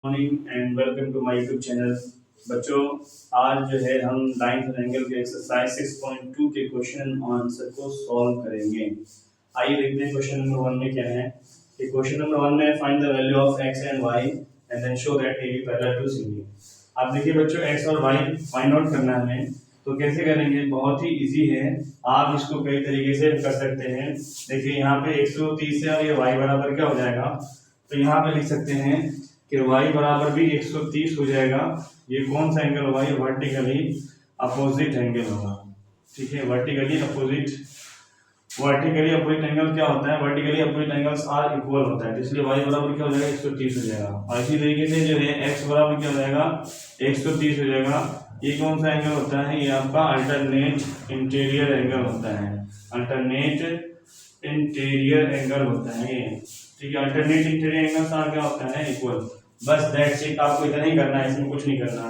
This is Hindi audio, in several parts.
Morning and welcome to my YouTube channel. बच्चों, आज जो है हम लाइन्स एंड एंगल के एक्सरसाइज 6.2 के क्वेश्चन आंसर को सॉल्व करेंगे। आइए देखते हैं क्वेश्चन नंबर 1 में क्या है। कि क्वेश्चन नंबर 1 में find the value of x and y and then show that AB parallel to CD। आप देखिए बच्चों, x और y फाइंड आउट करना है हमें, तो कैसे करेंगे? बहुत ही इजी है। आप इसको कई तरीके से कर सकते हैं। देखिए यहाँ पे 130 है और ये y बराबर क्या हो जाएगा, तो यहाँ पे लिख सकते हैं कि y बराबर भी 130 हो जाएगा। ये कौन सा एंगल होगा? ये वर्टिकली अपोजिट एंगल होगा। ठीक है, वर्टिकली अपोजिट एंगल क्या होता है? Vertically opposite angles are equal होता है, तो इसलिए y बराबर क्या हो जाएगा? 130 हो जाएगा। और इसी तरीके से जो है x बराबर क्या हो जाएगा? 130 हो जाएगा। ये कौन सा एंगल होता है? ये आपका अल्टरनेट इंटीरियर एंगल होता है। अल्टरनेट इंटीरियर एंगल होता है ये। ठीक है, अल्टरनेट इंटीरियर एंगल का क्या होता है? इक्वल। बस दैट्स इट। आपको इतना ही करना है, इसमें कुछ नहीं करना।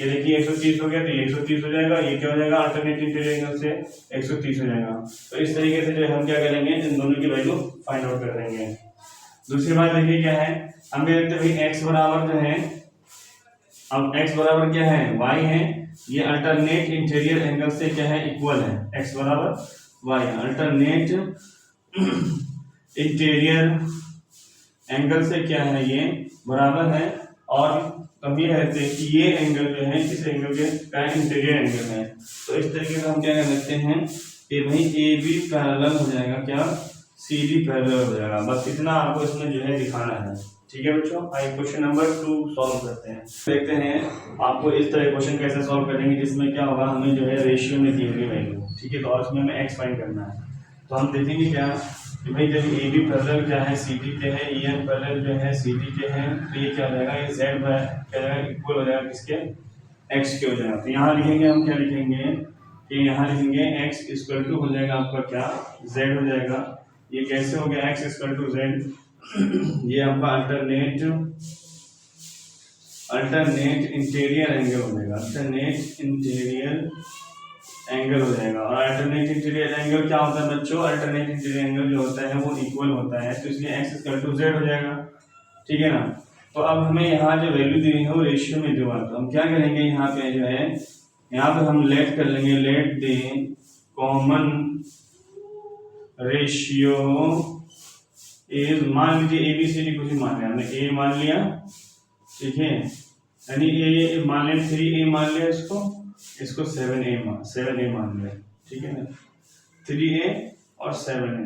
ये देखिए 130 हो गया, तो ये 130 हो जाएगा। ये क्या हो जाएगा? अल्टरनेट इंटीरियर एंगल से 130 हो जाएगा। तो इस तरीके से जो हम क्या करेंगे, इन दोनों की वैल्यू फाइंड आउट कर देंगे। दूसरी बात देखिए क्या है, हम कह देते हैं x बराबर जो है, अब x बराबर क्या है? y है। ये अल्टरनेट इंटीरियर एंगल से क्या है? इक्वल है। x बराबर y अल्टरनेट इंटीरियर एंगल से क्या है? ये बराबर है। और हम ये कहते हैं कि ये एंगल जो है किस एंगल के? इंटीरियर एंगल है। तो इस तरीके से हम क्या कर सकते हैं कि भाई ए बी पैरेलल हो जाएगा, क्या? सी डी पैरेलल हो जाएगा। बस इतना आपको इसमें जो है दिखाना है। ठीक है बच्चों, आइए क्वेश्चन नंबर 2 सॉल्व करते हैं। देखते हैं आपको इस तरह क्वेश्चन कैसे सॉल्व करेंगे, जिसमें क्या होगा, हमें जो है रेशियो में दी हुई वैल्यू। ठीक है, तो और उसमें हमें एक्स फाइंड करना है। तो हम देखेंगे क्या कि भाई जब ए बी पैरेलल क्या है? सी डी के है। ई एफ पैरेलल जो है सी डी के है, तो ये क्या हो जाएगा? ये जेड क्या हो जाएगा? इक्वल हो जाएगा किसके? एक्स के हो जाएगा। तो यहाँ लिखेंगे हम, क्या लिखेंगे कि यहाँ लिखेंगे एक्स इक्वल टू हो जाएगा आपका क्या? जेड हो जाएगा। ये कैसे हो गया? X equal to Z. ये आपका अल्टरनेट इंटीरियर एंगल हो जाएगा। अल्टरनेट इंटीरियर एंगल हो जाएगा। और अल्टरनेट इंटीरियर एंगल क्या होता है बच्चों? अल्टरनेट इंटीरियर एंगल जो होता है वो इक्वल होता है, तो इसलिए x इक्वल टू जेड हो जाएगा। ठीक है ना। तो अब हमें यहाँ जो वैल्यू दी है वो रेशियो में दो। तो हम क्या करेंगे, यहाँ पे जो है, यहाँ पे हम लेट कर लेंगे, let the common ratio is, मान लीजिए ए बी सी डी कुछ ही मान लिया हमने, ए मान लिया। ठीक है, यानी ये मान लिया 3a मान लिया, इसको 7a मान लिया। ठीक है ना, 3a और 7a।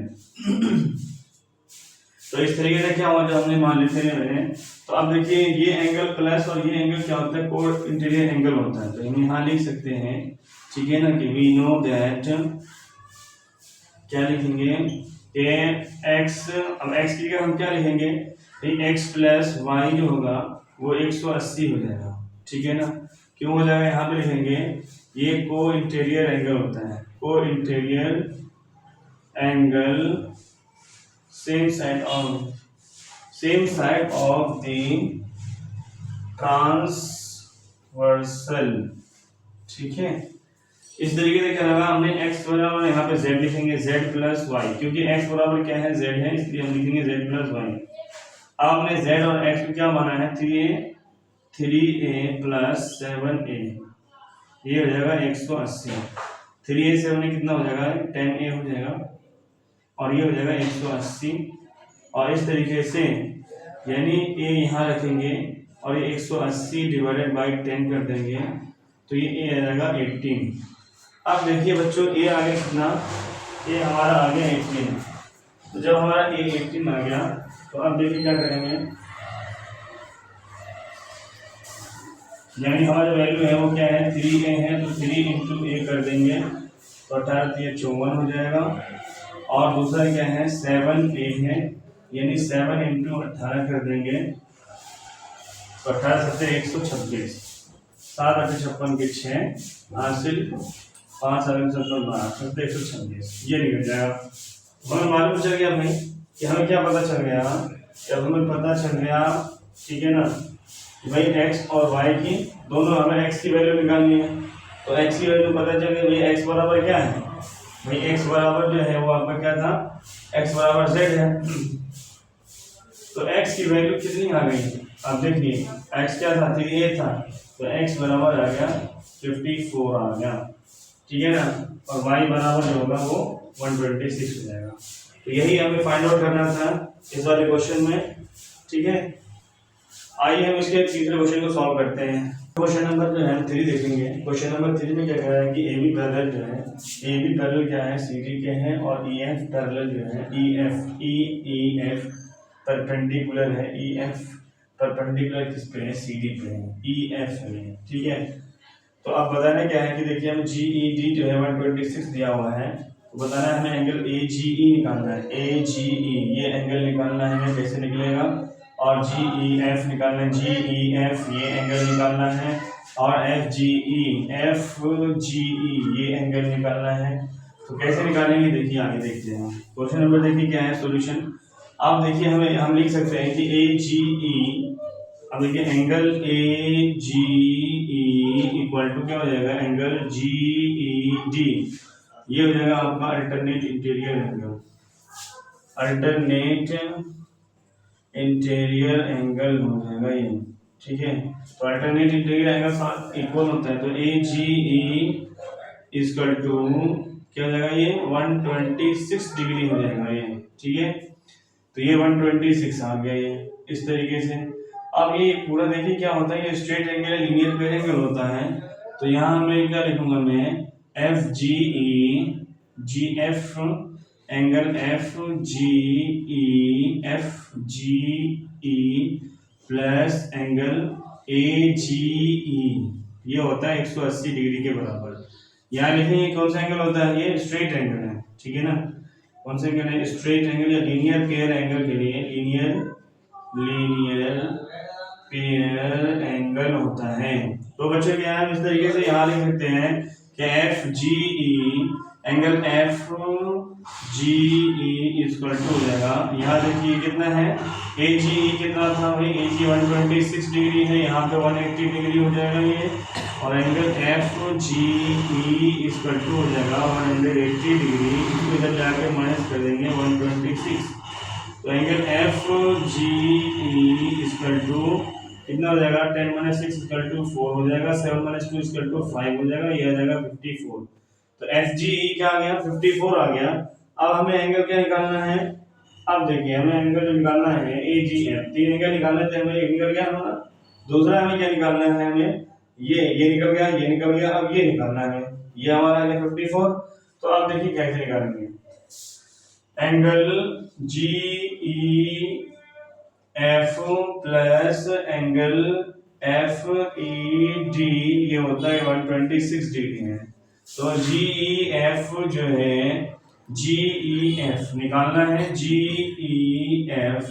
तो इस तरीके से क्या हुआ, जब हमने मान लेते हैं मैंने, तो अब देखिए ये एंगल प्लस और ये एंगल क्या होता है? को इंटीरियर एंगल होता है। तो हम यहाँ लिख सकते हैं, ठीक है ना, कि वी नो दैट, क्या लिखेंगे कि x, अब x की जगह हम क्या लिखेंगे? x प्लस वाई जो होगा वो 180 हो जाएगा। ठीक है ना, क्यों हो जाएगा? यहाँ पे लिखेंगे ये को इंटीरियर एंगल होता है। को interior angle same side of the transversal. ठीक है, इस तरीके से क्या लगा हमने x बराबर, यहाँ पे z लिखेंगे, z प्लस वाई, क्योंकि x बराबर क्या है? z है, इसलिए हम लिखेंगे z प्लस वाई। अब हमने z और x को क्या माना है? 3a प्लस 7a, ये हो जाएगा 180। 3a 7a कितना हो जाएगा? 10a हो जाएगा, और ये हो जाएगा 180। और इस तरीके से यानी a यहाँ रखेंगे और ये 180 डिवाइडेड बाई 10 कर देंगे, तो ये a आ जाएगा 18। अब देखिए बच्चों, a आ गया कितना? a हमारा आ गया 18। तो जब हमारा a 18 आ गया, तो अब देखिए क्या करेंगे, यानी हमारा वैल्यू है वो क्या है? 3a है, तो 3 इंटू a कर देंगे, तो 18 54 हो जाएगा। और दूसरा क्या है? 7a है, यानी 7 इंटू 18 कर देंगे, तो 18 7 126, 7 8 56 के 6 हासिल, 5 7 56 7 126, ये निकल जाएगा। हमें मालूम चल गया भाई कि हमें क्या पता चल गया, जब हमें पता चल गया, ठीक है ना, कि भाई x और y की दोनों, हमें x की वैल्यू निकालनी है। तो x की वैल्यू पता चल गई भाई, x बराबर क्या है? भाई x बराबर जो है वो आपका क्या था? x बराबर z है। तो x की वैल्यू कितनी आ गई? अब देखिए x क्या था, 3a था, तो x बराबर आ गया 54 आ गया, ठीक है ना, और y बराबर जो होगा वो 126 हो जाएगा। तो यही हमें फाइंड आउट करना था इस वाले क्वेश्चन में, ठीक है। आइए हम इसके तीसरे क्वेश्चन को सॉल्व करते हैं। क्वेश्चन नंबर जो है 3 देखेंगे। क्वेश्चन नंबर 3 में क्या कह रहा है कि ए बी पैरेलल जो है, ए बी पैरेलल क्या है, सी डी के हैं, और ई एफ पैरेलल जो है, ई एफ परपेंडिकुलर है, ई एफ परपेंडिकुलर किस पे है, सी डी पे है, ई एफ में, ठीक है। तो अब बताना क्या है कि देखिए हम जी ई डी जो है 126 दिया हुआ है, तो बताना है हमें एंगल ए जी ई निकालना है, ए जी ई ये एंगल निकालना है हमें, कैसे निकलेगा, और जी ई एफ निकालना है, जी ई एफ ये एंगल निकालना है, और एफ जी ई ये एंगल निकालना है। तो कैसे निकालेंगे देखिए आगे देखते हैं। क्वेश्चन नंबर देखिए क्या है सॉल्यूशन। अब देखिए हम लिख सकते हैं कि ए जी ई, अब देखिए angle A G E equal to क्या हो जाएगा, एंगल जी ई डी, ये हो जाएगा आपका alternate interior angle, alternate interior angle हो जाएगा ये, ठीक है। तो अल्टरनेट इंटीरियर एंगल साथ इक्वल होता है, तो ए जी ई इक्वल टू क्या हो जाएगा, ये 126 डिग्री हो जाएगा ये, ठीक है। तो ये 126 आ गया ये इस तरीके से। अब ये पूरा देखिए क्या होता है, ये स्ट्रेट एंगल लीनियर पे एंगल होता है, तो यहाँ मैं क्या लिखूंगा, मैं F G E G F angle F G E plus angle A G E, ये होता है 180 डिग्री के बराबर। यहाँ लिखेंगे कौन सा एंगल होता है, ये स्ट्रेट एंगल है, ठीक है ना। कौन सा एंगल है, स्ट्रेट एंगल या लीनियर पेयर एंगल के लिए लीनियर पेयर एंगल होता है। तो बच्चों क्या है, इस तरीके से यहाँ लिख सकते हैं कि F G E angle F G E equal to हो जाएगा, यहाँ देखिए कितना है, ए जी ई कितना था भाई, ए जी 126 डिग्री है, यहाँ पे 180 डिग्री हो जाएगा ये, और angle F G E equal to हो जाएगा 180 डिग्री, इसको इधर जाके माइनस कर देंगे 126, तो angle F G E equal to कितना हो जाएगा, 10 - 6 इक्वल टू 4 हो जाएगा, 7 - 2 इक्वल टू 5 हो जाएगा, ये आ जाएगा 54। तो एफ जी ई क्या आ गया, 54 आ गया। अब हमें एंगल क्या निकालना है, अब देखिए हमें एंगल जो निकालना है ए जी एफ, तीन एंगल निकालने थे हमें, एक निकल गया हमारा, दूसरा हमें क्या निकालना है, हमें ये निकल गया, ये निकल गया, अब ये निकालना है, ये हमारा आ गया 54। तो अब देखिए कैसे निकालेंगे, angle G E F plus angle F E D, ये होता है 126 डिग्री है। तो जी ई एफ जो है, जी ई एफ निकालना है, जी ई एफ,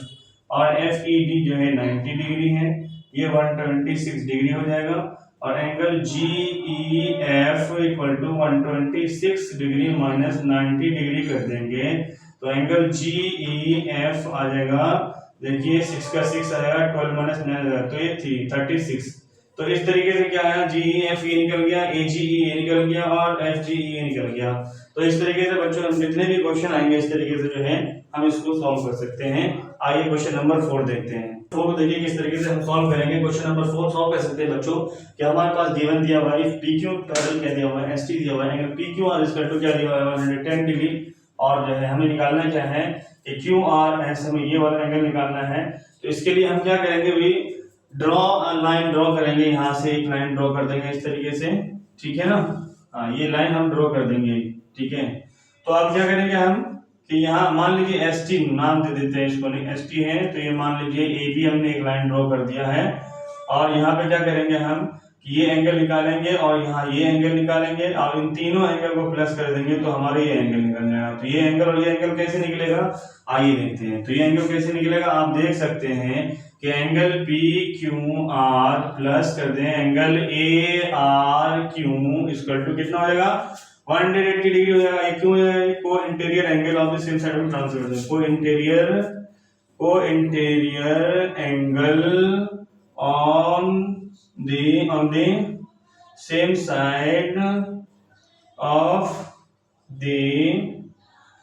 और एफ ई डी जो है 90 डिग्री है, ये 126 डिग्री हो जाएगा, और angle G E F equal to 126 degree minus 90 degree कर देंगे, तो एंगल जी ई एफ आ जाएगा, देखिए 6 का 6 आएगा, 12 - 9 आएगा, तो ये 36। तो इस तरीके से क्या आया, जी ई एफ ये निकल गया, ए जी ई ये निकल गया, और एफ जी ई ये निकल गया। तो इस तरीके से बच्चों हम जितने भी क्वेश्चन आएंगे इस तरीके से जो है हम इसको सॉल्व कर सकते हैं। आइए क्वेश्चन नंबर 4 देखते हैं। 4 देखिए किस तरीके से हम सॉल्व करेंगे। क्वेश्चन नंबर 4 सॉल्व कर सकते हैं बच्चों कि हमारे पास गिवन दिया हुआ है पी क्यू पैरेलल क्या दिया हुआ है, एस टी दिया हुआ है, angle P Q R equal to क्या दिया हुआ है 110 डिग्री, और जो है हमें निकालना क्या है कि क्यू आर एस, हमें ये वाला एंगल निकालना है। तो इसके लिए हम क्या करेंगे भाई, लाइन ड्रॉ करेंगे, यहाँ से एक लाइन ड्रॉ कर देंगे इस तरीके से, ठीक है ना। हाँ ये लाइन हम ड्रॉ कर देंगे, ठीक है। तो अब क्या करेंगे हम कि यहाँ मान लीजिए एस टी नाम दे देते हैं इसको, एस टी है, तो ये मान लीजिए ए बी हमने एक लाइन ड्रॉ कर दिया है, और यहाँ पे क्या करेंगे हम कि ये एंगल निकालेंगे और यहाँ ये एंगल निकालेंगे, और इन तीनों एंगल को प्लस कर देंगे तो हमारे ये एंगल निकल जाएगा। तो ये एंगल और ये एंगल कैसे निकलेगा, आइए देखते हैं। तो ये एंगल कैसे निकलेगा, आप देख सकते हैं कि angle P Q R plus कर दें angle A R Q equal to कितना हो जाएगा 180 डिग्री हो जाएगा। ये क्यों है, को interior angle of the same side of transversal, को interior angle on the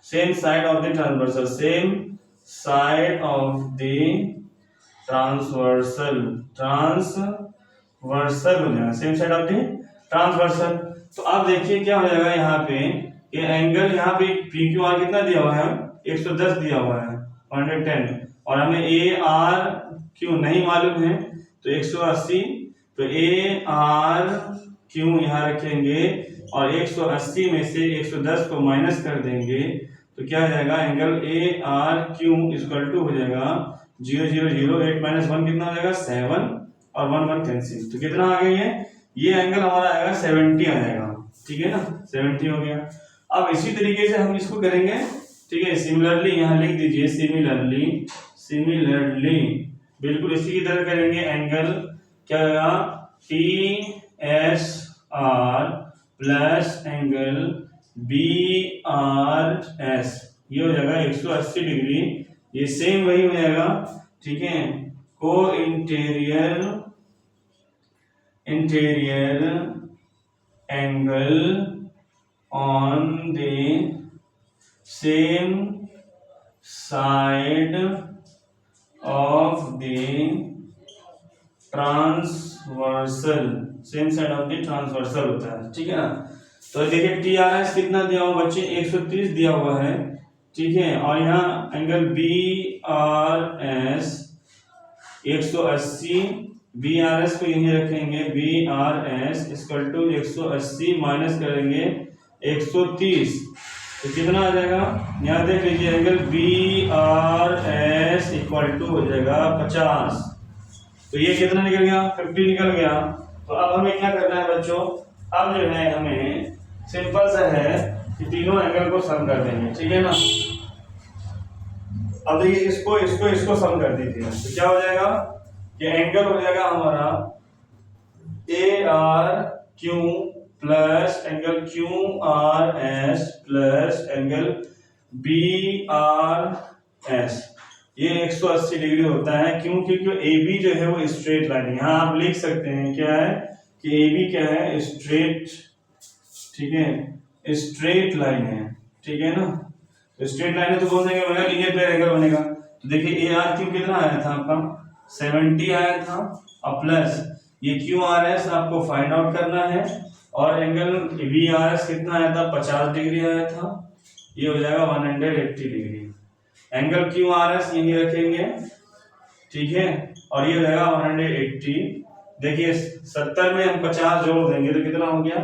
same side of the transversal, same side of the transversal, transversal हो जाएगा, same side of the transversal. तो आप देखिए क्या हो जाएगा यहाँ पे, ये एंगल यहाँ पे पी क्यू आर कितना दिया हुआ है, 110 दिया हुआ है, 110, और हमें ए आर क्यू नहीं मालूम है तो 180, तो ए आर क्यू यहाँ रखेंगे और 180 में से 110 को माइनस कर देंगे तो क्या हो जाएगा, angle A R Q equal to हो जाएगा 0 0 0, 8 माइनस 1 कितना हो जाएगा 7, और 1 1 कैंसिल, तो कितना आ गई है, ये एंगल हमारा आएगा 70 आ जाएगा, ठीक है ना, 70 हो गया। अब इसी तरीके से हम इसको करेंगे, ठीक है, सिमिलरली यहाँ लिख दीजिए, सिमिलरली, सिमिलरली बिल्कुल इसी की तरह करेंगे, एंगल क्या होगा, T S R plus angle B R S, ये हो जाएगा 180 डिग्री, ये सेम वही हो जाएगा, ठीक है, को interior angle on the same side of the transversal, same side of the transversal होता है, ठीक है ना। तो देखिए टी आर एस कितना दिया हुआ बच्चे, 130 दिया हुआ है, ठीक है, और यहाँ angle B R S 180, B R S को यहीं रखेंगे, B R S equal to 180 minus करेंगे 130, तो कितना आ जाएगा, यहाँ देख लीजिए, angle B R S equal to हो जाएगा 50, तो ये कितना निकल गया, 50 निकल गया। तो अब हमें क्या करना है बच्चों, अब जो है हमें सिंपल सा है कि तीनों एंगल को सम कर देंगे, ठीक है ना। अब देखिए इसको इसको इसको सम कर दीजिए, तो क्या हो जाएगा, ये एंगल हो जाएगा हमारा A R Q plus angle Q R S plus angle B R S, ये 180 डिग्री होता है, क्यों, क्योंकि ए बी जो है वो स्ट्रेट लाइन है, यहाँ आप लिख सकते हैं क्या है कि ए बी क्या है, स्ट्रेट, ठीक है, स्ट्रेट लाइन है, ठीक है ना, तो स्ट्रेट लाइन है तो कौन सा एंगल बनेगा, लीनियर पेयर एंगल बनेगा। तो देखिए ए आर क्यू कितना आया था आपका, 70 आया था, और प्लस ये क्यू आर एस आपको फाइंड आउट करना है, और एंगल वी आर एस कितना आया था, 50 डिग्री आया था, ये हो जाएगा 180 degree, angle Q R S यहीं रखेंगे, ठीक है, और ये हो जाएगा 180। देखिए 70 में हम 50 जोड़ देंगे तो कितना हो गया,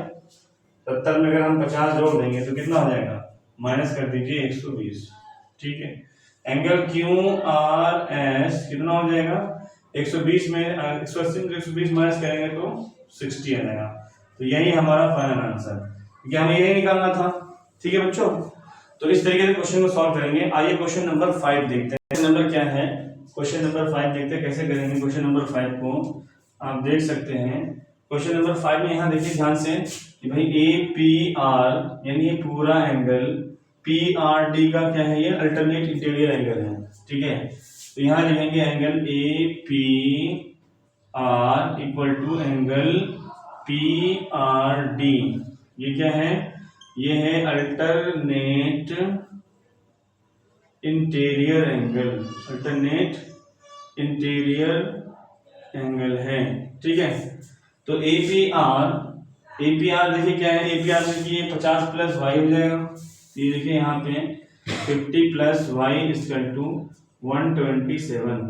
70 में अगर हम 50 जोड़ देंगे तो कितना हो जाएगा, माइनस कर दीजिए 120, ठीक है, एंगल क्यू आर एस कितना हो जाएगा, 120 में 180 में 120 माइनस करेंगे तो 60 आ जाएगा, तो यही हमारा फाइनल आंसर, क्योंकि हमें यही निकालना था, ठीक है बच्चों। तो इस तरीके से क्वेश्चन को सॉल्व करेंगे। आइए क्वेश्चन नंबर 5 देखते हैं, क्वेश्चन नंबर क्या है, क्वेश्चन नंबर 5 देखते हैं कैसे करेंगे। क्वेश्चन नंबर 5 को आप देख सकते हैं, क्वेश्चन नंबर 5 में यहाँ देखिए ध्यान से कि भाई ए पी आर यानी ये पूरा एंगल पी आर डी का क्या है, ये अल्टरनेट इंटीरियर एंगल है, ठीक है, तो यहाँ लिखेंगे angle A P R equal to angle P R D, ये क्या है, ये है alternate interior angle, alternate interior angle है, ठीक है। तो एपीआर देखिए क्या है, एपीआर देखिए 50 प्लस वाई हो जाएगा, ये देखिए यहाँ पे 50 प्लस वाई इक्वल टू 127,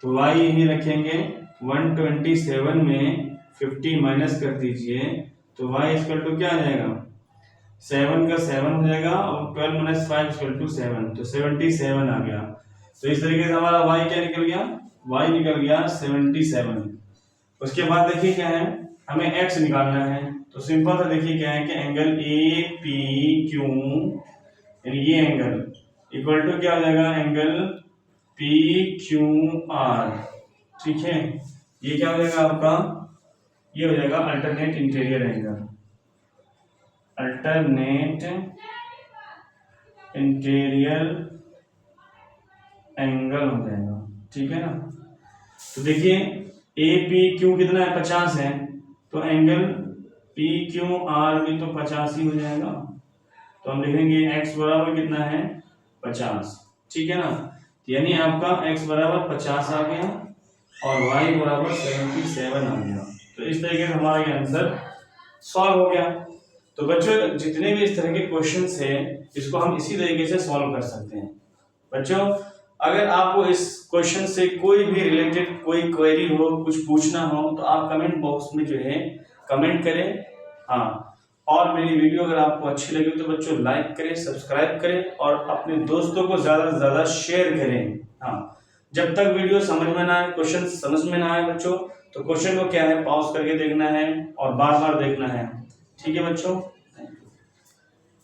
तो वाई यहीं रखेंगे, 127 में 50 माइनस कर दीजिए तो वाई इक्वल टू क्या आ जाएगा, 7 का 7 हो जाएगा, और 12 माइनस 5 इक्वल टू 7, तो 77 आ गया। तो इस तरीके से हमारा y क्या निकल गया, y निकल गया 77। उसके बाद देखिए क्या है, हमें x निकालना है, तो सिंपल सा देखिए क्या है कि एंगल ए पी क्यू यानी ये एंगल इक्वल टू क्या हो जाएगा, एंगल पी क्यू आर, ठीक है, ये क्या हो जाएगा आपका, ये हो जाएगा alternate interior angle, alternate interior angle हो जाएगा, ठीक है ना। तो देखिए ए पी क्यू कितना है, 50 है, तो एंगल पी क्यू आर भी तो 50 ही हो जाएगा, तो हम लिखेंगे x बराबर कितना है, 50, ठीक है ना, यानी आपका x बराबर 50 आ गया, और y बराबर 77 आ गया। तो इस तरीके से हमारा ये आंसर सॉल्व हो गया। तो बच्चों जितने भी इस तरह के क्वेश्चंस हैं इसको हम इसी तरीके से सॉल्व कर सकते हैं। बच्चों अगर आपको इस क्वेश्चन से कोई भी रिलेटेड कोई क्वेरी हो, कुछ पूछना हो, तो आप कमेंट बॉक्स में जो है कमेंट करें। हाँ, और मेरी वीडियो अगर आपको अच्छी लगी तो बच्चों लाइक करें, सब्सक्राइब करें और अपने दोस्तों को ज्यादा से ज्यादा शेयर करें। हाँ, जब तक वीडियो समझ में ना आए, क्वेश्चन समझ में ना आए बच्चों, तो क्वेश्चन को क्या है पॉज करके देखना है और बार बार देखना है। ठीक है बच्चों।